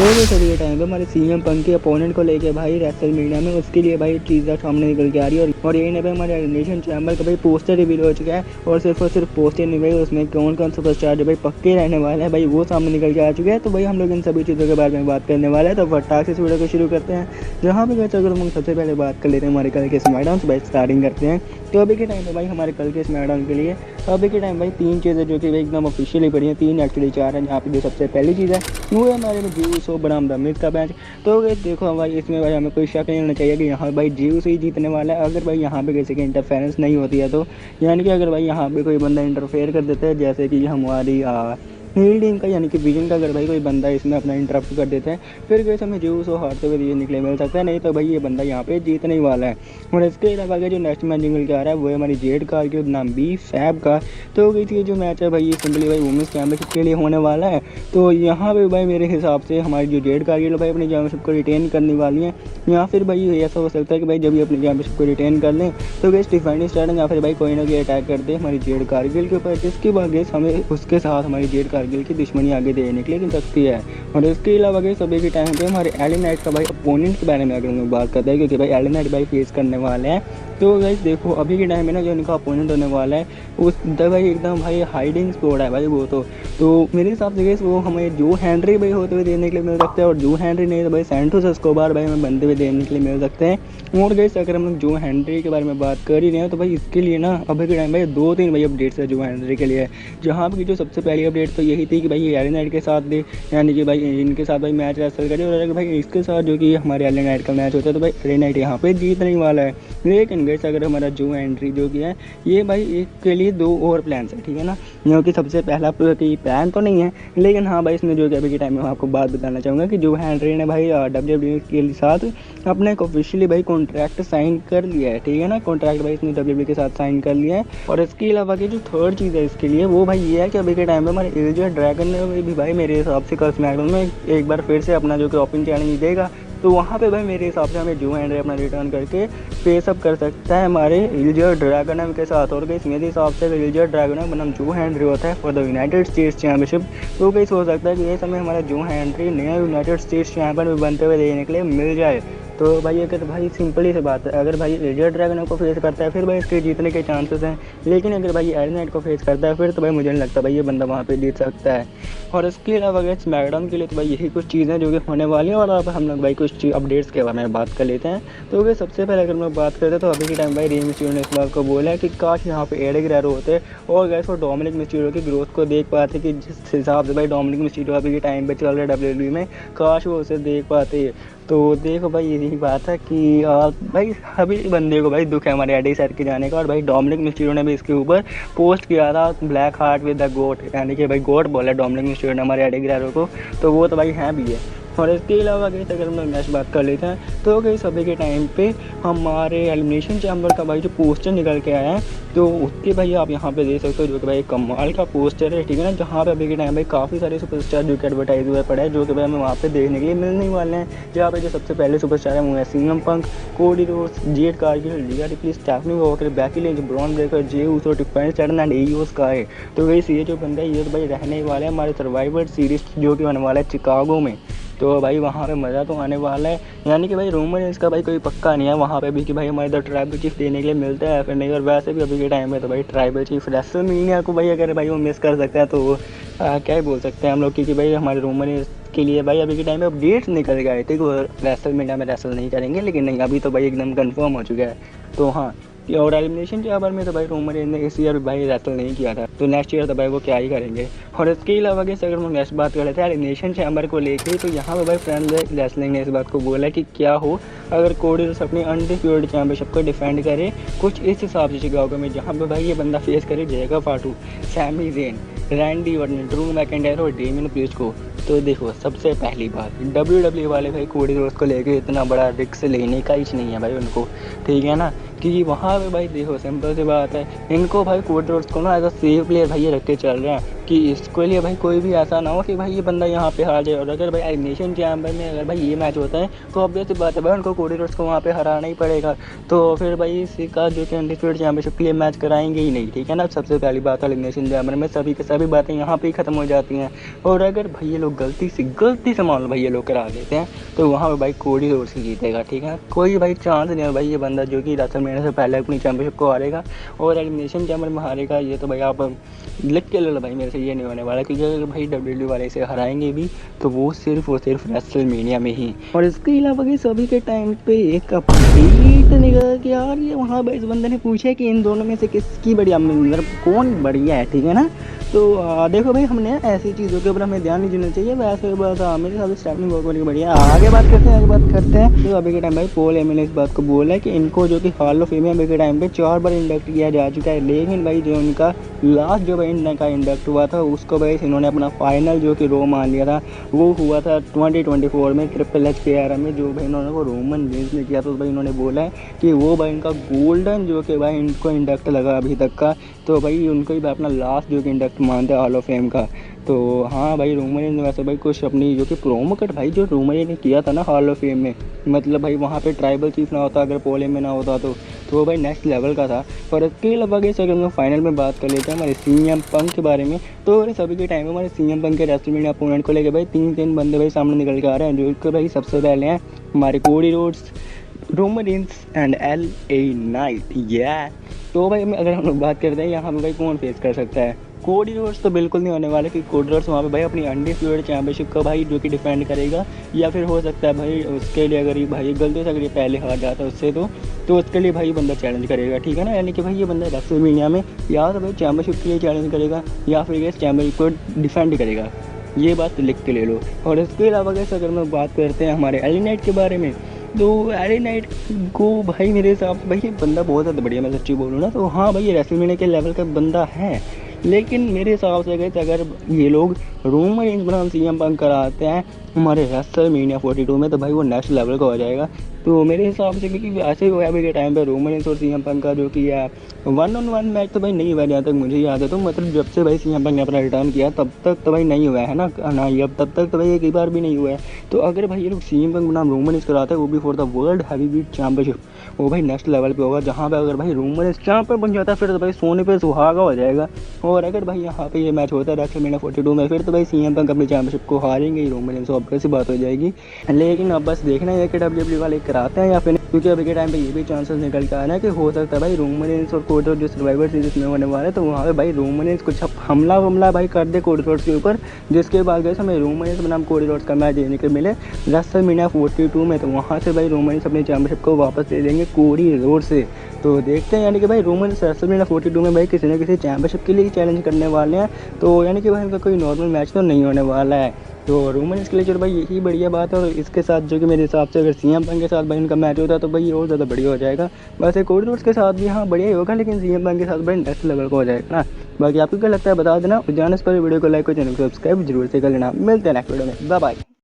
तो अभी के टाइम पे हमारे सीएम पंक के अपोनेंट को लेके भाई रेसलमेनिया में उसके लिए भाई चीज़ें सामने निकल के आ रही है। और यही नहीं भाई हमारे एलिमिनेशन चैम्बर का भाई पोस्टर रिवील हो चुका है। और सिर्फ पोस्टर नहीं भाई, उसमें कौन कौन सुपरस्टार जो भाई पक्के रहने वाले हैं भाई वो सामने निकल के आ चुके हैं। तो भाई हम लोग इन सभी चीज़ों के बारे में बात करने वाले हैं। तो फटाक से इस वीडियो को शुरू करते हैं, जहाँ पे कहते अगर हम सबसे पहले बात कर लेते हैं हमारे कल के स्मैकडाउन से। भाई स्टार्टिंग करते हैं। तो अभी के टाइम पे भाई हमारे कल के स्मैकडाउन के लिए अभी के टाइम भाई 3 चीज़ें जो कि भाई एकदम ऑफिशियली पड़ी हैं, 3 एक्चुअली 4 हैं। जहाँ पे जो सबसे पहली चीज़ है वो है हमारे में जी उसो बनाम द मिज का मैच। तो भाई देखो भाई इसमें भाई हमें कोई शक नहीं होना चाहिए कि यहाँ भाई जी उस ही जीतने वाला है। अगर भाई यहाँ पे किसी की इंटरफेरेंस नहीं होती है तो यानी कि अगर भाई यहाँ पे कोई बंदा इंटरफेयर कर देता है, जैसे कि हमारी हील टीम का यानी कि विजन का अगर भाई कोई बंदा इसमें अपना इंटरप्ट कर देता है, फिर कैसे हमें जूस और हारते हुए ये निकले मिल सकता है। नहीं तो भाई ये बंदा यहाँ पे जीतने ही वाला है। और इसके अलावा जो नेक्स्ट मैच निकल के आ रहा है वो है हमारी जेड कारगिल नाम बी फैब का। तो ये जो मैच है भाई ये सिंपली भाई वुमेंस चैंपियनशिप के लिए होने वाला है। तो यहाँ पे भाई मेरे हिसाब से हमारी जो जेड कारगिल भाई अपनी चैंपियनशिप को रिटेन करने वाली है, या फिर भाई ऐसा हो सकता है कि भाई जब ये अपनी चैंपियनशिप को रिटेन कर लें तो गैस डिफेंडिंग स्टार्ट या फिर भाई कोई ना कोई अटैक कर दे हमारी जेड कारगिल के ऊपर, जिसके बाद गैस हमें उसके साथ हमारी जेड कारगिल की दुश्मनी आगे देने के लिए सकती है। और इसके अलावा गैस अभी के टाइम पे हमारे एली नाइट का भाई अपोनेंट के बारे में अगर हम लोग बात करते हैं, क्योंकि भाई एली नाइट भाई फेस करने वाले हैं। तो गैस देखो अभी के टाइम में ना जो उनका अपोनेंट होने वाला है उस भाई एकदम भाई हाइडिंग स्पॉट है भाई वो तो मेरे हिसाब से गैस वो हमें जो हेनरी भाई होते हुए देने के लिए मिल सकते हैं। और जो हेनरी नहीं तो भाई सैंटोस एस्कोबार भाई हमें बनते हुए देने के लिए मिल सकते हैं। और गैस अगर हम लोग जो हेनरी के बारे में बात कर ही रहे हैं तो भाई इसके लिए ना अभी के टाइम भाई 2-3 भाई अपडेट्स है जो हेनरी के लिए। जहाँ पर जो सबसे पहली अपडेट तो यही थी कि भाई एली नाइट के साथ दे, यानी कि भाई इनके साथ भाई मैच रेसल करे। और अगर भाई इसके साथ जो कि हमारे एली नाइट का मैच होता है तो भाई एली नाइट यहाँ पे जीतने वाला है। लेकिन गैस अगर हमारा जो एंट्री जो कि है ये भाई एक के लिए 2 और प्लान्स है, ठीक है ना। क्योंकि सबसे पहला प्लान तो नहीं है, लेकिन हाँ भाई इसमें जो कि अभी के टाइम में आपको बात बताना चाहूँगा कि जो हेनरी ने भाई WWE के साथ अपने एक ऑफिशियली भाई कॉन्ट्रैक्ट साइन कर लिया है, ठीक है ना। कॉन्ट्रैक्ट भाई इसने WWE के साथ साइन कर लिया है। और इसके अलावा की जो थर्ड चीज़ है इसके लिए वो भाई ये है कि अभी के टाइम में हमारे इल्जा ड्रैगन ने भी भाई मेरे हिसाब से कल स्मैकडाउन में एक बार फिर से अपना जो कि ओपन चैलेंज देगा। तो वहाँ पे भाई मेरे हिसाब से हमें जो हेनरी अपना रिटर्न करके फेस अप कर सकता है हमारे इल्जा ड्रैगन के साथ। और गैस मेरे हिसाब से इल्जा ड्रैगन बनाम जो हेनरी होता है for the United states championship, तो गैस हो सकता है कि ये समय हमारा जो हेनरी नया यूनाइटेड स्टेट्स चैंपियन बनते हुए देखने के लिए मिल जाए। तो भाई अगर भाई सिंपल सी बात है, अगर भाई इल्जा ड्रैगन को फेस करता है फिर भाई इसके जीतने के चांसेस हैं। लेकिन अगर भाई एली नाइट को फेस करता है फिर तो भाई मुझे नहीं लगता भाई ये बंदा वहाँ पे जीत सकता है। और इसके अलावा अगर स्मैकडाउन के लिए तो भाई यही कुछ चीज़ें जो कि होने वाली हैं। और अब हम लोग भाई कुछ अपडेट्स के बारे में बात कर लेते हैं। तो अगर सबसे पहले अगर हम लोग बात करते हैं तो अभी के टाइम भाई रे मिस्टीरियो ने इस बात को बोला है कि काश यहाँ पे एडी गुerrero होते और गैस वो डोमिनिक मिस्टीरियो की ग्रोथ को देख पाते कि जिस हिसाब से भाई डोमिनिक मिस्टीरियो अभी के टाइम पे चल रहा है WWE में, काश वो उसे देख पाते। तो देखो भाई यही बात है कि भाई अभी बंदे को भाई दुख है हमारे एडी सर के जाने का। और भाई डोमिनिक मिस्टीरियो ने भी इसके ऊपर पोस्ट किया था ब्लैक हार्ट विद द गोट, यानी कि भाई गोट बोला डोमिनिक मिस्टीरियो ने हमारे एडी गुerrero को। तो वो तो भाई हैं भी है। और इसके अलावा गैस अगर हम लोग नेक्स्ट बात कर लेते हैं तो गैस अभी के टाइम पे हमारे एलिमिनेशन चैम्बर का भाई जो पोस्टर निकल के आया है तो उसके भाई आप यहाँ पे देख सकते हो, जो कि भाई कमाल का पोस्टर है, ठीक है ना। जहाँ पे अभी के टाइम भाई काफ़ी सारे सुपरस्टार जो कि एडवर्टाइज हुए पड़े हैं, जो कि भाई हमें वहाँ पे देखने के लिए मिलने वाले हैं। जहाँ पे जो सबसे पहले सुपरस्टार है वो है CM Punk, Cody Rhodes, Jade Cargill, Rhea Ripley, Stephanie Vaquer, Becky Lynch, Bron Breakker, Jey Uso, Tiffany Stratton and Iyo Sky. तो गैस ये जो बंदा है ये तो भाई रहने वाला है हमारे सर्वाइवर सीरीज जो कि होने वाला है चिकागो में। तो भाई वहाँ पे मज़ा तो आने वाला है। यानी कि भाई रूमर इसका भाई कोई पक्का नहीं है वहाँ पे भी कि भाई हमारे इधर ट्राइबल चीफ देने के लिए मिलता है फिर नहीं। और वैसे भी अभी के टाइम में तो भाई ट्राइबल चीफ रेसलमेनिया को भाई अगर भाई वो मिस कर सकता है तो क्या ही बोल सकते हैं हम लोग, क्योंकि भाई हमारे रूमर के लिए भाई अभी के टाइम में अपडेट्स निकल गए थे कि वो रेसलमेनिया में रेसल नहीं करेंगे, लेकिन नहीं अभी तो भाई एकदम कन्फर्म हो चुका है। तो हाँ, और एलिमिनेशन चैम्बर में तो भाई रूमर ने इस ईयर भाई रेसल नहीं किया था, तो नेक्स्ट ईयर तो भाई वो क्या ही करेंगे। और इसके अलावा कैसे अगर हम नेक्स्ट बात कर लेते हैं एलिमिनेशन चैम्बर को लेके, तो यहाँ पे भाई फ्रेंड रेसलिंग ने इस बात को बोला कि क्या हो अगर कोडी रोड्स अपनी अनडिस्प्यूटेड चैंपियनशिप को डिफेंड करे कुछ इस हिसाब से चिकागो में, जहाँ पे भाई ये बंदा फेस करे जेगा Fatu, Sami Zayn, Randy Orton, Drew McIntyre और डेमियन प्रीस्ट को। तो देखो सबसे पहली बात WWE वाले भाई कोडी रोड्स को लेके इतना बड़ा रिस्क लेने का ही नहीं है भाई उनको, ठीक है ना। कि वहाँ पे भाई देखो सिंपल सी बात है, इनको भाई कोडी रोड्स को ना एज अ सेफ प्लेयर भाई रख के चल रहे हैं कि इसके लिए भाई कोई भी ऐसा ना हो कि भाई ये बंदा यहाँ पे हार जाए। और अगर भाई एलिमिनेशन चैम्बर में अगर भाई ये मैच होता है तो ऑब्वियस सी बात है भाई उनको कोडी रोड्स को वहाँ पे हराना ही पड़ेगा। तो फिर भाई इसी का जो कि अनडिस्प्यूटेड चैंपियनशिप के लिए मैच कराएंगे ही नहीं, ठीक है ना। सबसे पहली बात है एलिमिनेशन चैम्बर में सभी की सभी बातें यहाँ पे ही खत्म हो जाती हैं। और अगर भाई ये लोग लोग गलती से मान लो भाई ये लोग करा देते हैं, तो वहाँ पे भाई कोडी रोड्स ही जीतेगा, ठीक है। कोई भाई चांस नहीं है भाई ये बंदा जो कि रेसलमेनिया से पहले अपनी चैंपियनशिप को हारेगा और एलिमिनेशन चैम्बर में हारेगा। ये तो भाई आप लिख के ले लो भाई, मेरे से ये नहीं होने वाला, क्योंकि अगर भाई डब्ल्यूडब्ल्यू वाले इसे हराएंगे भी तो वो सिर्फ और सिर्फ रेसलमेनिया में ही। और इसके अलावा कि सभी के टाइम पे एक अपडेट निकल के यार ये वहाँ भाई इस बंदे ने पूछा कि इन दोनों में से किसकी बढ़िया, मतलब कौन बढ़िया है, ठीक है ना। तो देखो भाई हमने ऐसी चीज़ों के ऊपर हमें ध्यान नहीं देना चाहिए, वैसे बात मेरे हिसाब से स्टार्टिंग बहुत बड़ी बढ़िया। आगे बात करते हैं तो अभी के टाइम भाई पॉल एमन ने इस बात को बोला है कि इनको जो कि हॉल ऑफ फेम में अभी के टाइम पे 4 बार इंडक्ट किया जा चुका है, लेकिन भाई जो उनका लास्ट जो भाई इनका इंडक्ट हुआ था उसको भाई इन्होंने अपना फाइनल जो कि रो मान लिया था, वो हुआ था 2024 में ट्रिपल एच के एरा में, जो भाई इन्होंने वो रोमन रेंज में किया। तो भाई इन्होंने बोला है कि वो भाई इनका गोल्डन जो कि भाई इनको इंडक्ट लगा अभी तक का, तो भाई उनको ही अपना लास्ट जो कि इंडक्ट मानते हैं हॉल ऑफ फेम का। तो हाँ भाई रोमन ने वैसे भाई कुछ अपनी जो कि प्रोमो कट भाई जो रोमन ने किया था ना हॉल ऑफ फेम में, मतलब भाई वहाँ पे ट्राइबल चीफ ना होता, अगर पोल में ना होता तो वो भाई नेक्स्ट लेवल का था। और इसके अलावा अगर हम फाइनल में बात कर लेते हैं हमारे सीएम पंक के बारे में, तो सभी के टाइम में हमारे सीएम पंक के रेसलमेनिया अपोनेंट को लेकर भाई तीन बंदे भाई सामने निकल के आ रहे हैं, जो कि भाई सबसे पहले हैं हमारे Cody Rhodes, Roman Reigns and LA night. तो भाई अगर हम लोग बात करते हैं यहाँ पे भाई कौन फेस कर सकता है, कोडी रोड्स तो बिल्कुल नहीं होने वाले, क्योंकि कोडी रोड्स वहाँ पे भाई अपनी अनडिस्प्यूटेड चैंपियनशिप का भाई जो कि डिफेंड करेगा, या फिर हो सकता है भाई उसके लिए अगर ये भाई गलती से अगर ये पहले हार जाता है उससे तो उसके लिए भाई बंदा चैलेंज करेगा, ठीक है ना। यानी कि भाई ये बंदा रेसलमेनिया में या तो भाई चैंपियनशिप के लिए चैलेंज करेगा या फिर इस चैंपियनशिप को डिफेंड करेगा, ये बात लिख के ले लो। और इसके अलावा कैसे अगर मैं बात करते हैं हमारे LA नाइट के बारे में, तो LA नाइट को भाई मेरे हिसाब से भाई ये बंदा बहुत ज़्यादा बढ़िया, मैं सच्ची बोलूँ ना तो हाँ भाई ये रेसलमेनिया के लेवल का बंदा है, लेकिन मेरे हिसाब से अगर ये लोग रोमन रेंज बनाम सीएम पंक कराते हैं हमारे रेसलमेनिया 42 में, तो भाई वो नेक्स्ट लेवल का हो जाएगा। तो मेरे हिसाब से क्योंकि ऐसे ही हुआ अभी के टाइम पे रोमन रेंज और सीएम पंक का जो कि 1-on-1 मैच तो भाई नहीं हुआ जहाँ तक मुझे याद है, तो मतलब जब से भाई सीएम पंक ने अपना रिटर्न किया तब तक तो भाई नहीं हुआ है ना, अब तब तक तो भाई एक बार भी नहीं हुआ है। तो अगर भाई ये लोग सीएम पंक बनाम रोमन रेंज कराते हैं वो भी for the world heavyweight championship, वो भाई नेक्स्ट लेवल पे होगा, जहाँ पे अगर भाई रोमन रेंज चैंपियन बन जाता है फिर तो भाई सोने पे सुहागा हो जाएगा। और अगर भाई यहाँ पे ये मैच होता है रेसलमेनिया 42 में, फिर तो भाई सीएम पंक अपनी चैंपियनशिप को हारेंगे ही, रोमन रेंज ऑब्वियस सी बात हो जाएगी। लेकिन अब बस देखना है कि डब्ल्यूडब्ल्यू वाले कराते हैं या फिर, क्योंकि अभी के टाइम पे ये भी चांसेस निकल के आ रहा है कि हो सकता है भाई रोमन रेंज और कोडी रोड्स जो सर्वाइवर सीरीज में होने वाला है, तो वहाँ पे भाई रोमन रेंज कुछ हमला भाई कर दे कोडी रोड्स के ऊपर, जिसके बाद गए हमें रोमन रेंज बनाम कोडी रोड्स का मैच देखने को मिले रेसलमेनिया 42 में, तो वहाँ से भाई रोमन रेंज अपनी चैंपियनशिप को वापस ले लेंगे कोडी रोड्स से। तो देखते हैं, यानी कि भाई रोमन रेंज रेसलमेनिया 42 में भाई किसी न किसी चैंपियनशिप के लिए चैलेंज करने वाले हैं, तो यानी कि भाई उनका कोई नॉर्मल मैच तो नहीं होने वाला है। तो रोमन रेंज के लिए चलो भाई यही बढ़िया बात है, और इसके साथ जो कि मेरे हिसाब से अगर सीएम पंक के साथ भाई उनका मैच होता है तो भाई ये और ज़्यादा बढ़िया हो जाएगा। वैसे कोडी रोड्स के साथ भी हाँ बढ़िया ही होगा, लेकिन सीएम पंक के साथ भाई नेक्स्ट लेवल का हो जाएगा ना। बाकी आपको क्या लगता है बता देना, जाने से पहले वीडियो को लाइक और चैनल को सब्सक्राइब जरूर से कर लेना। मिलते हैं नेक्स्ट वीडियो में, बाय बाय।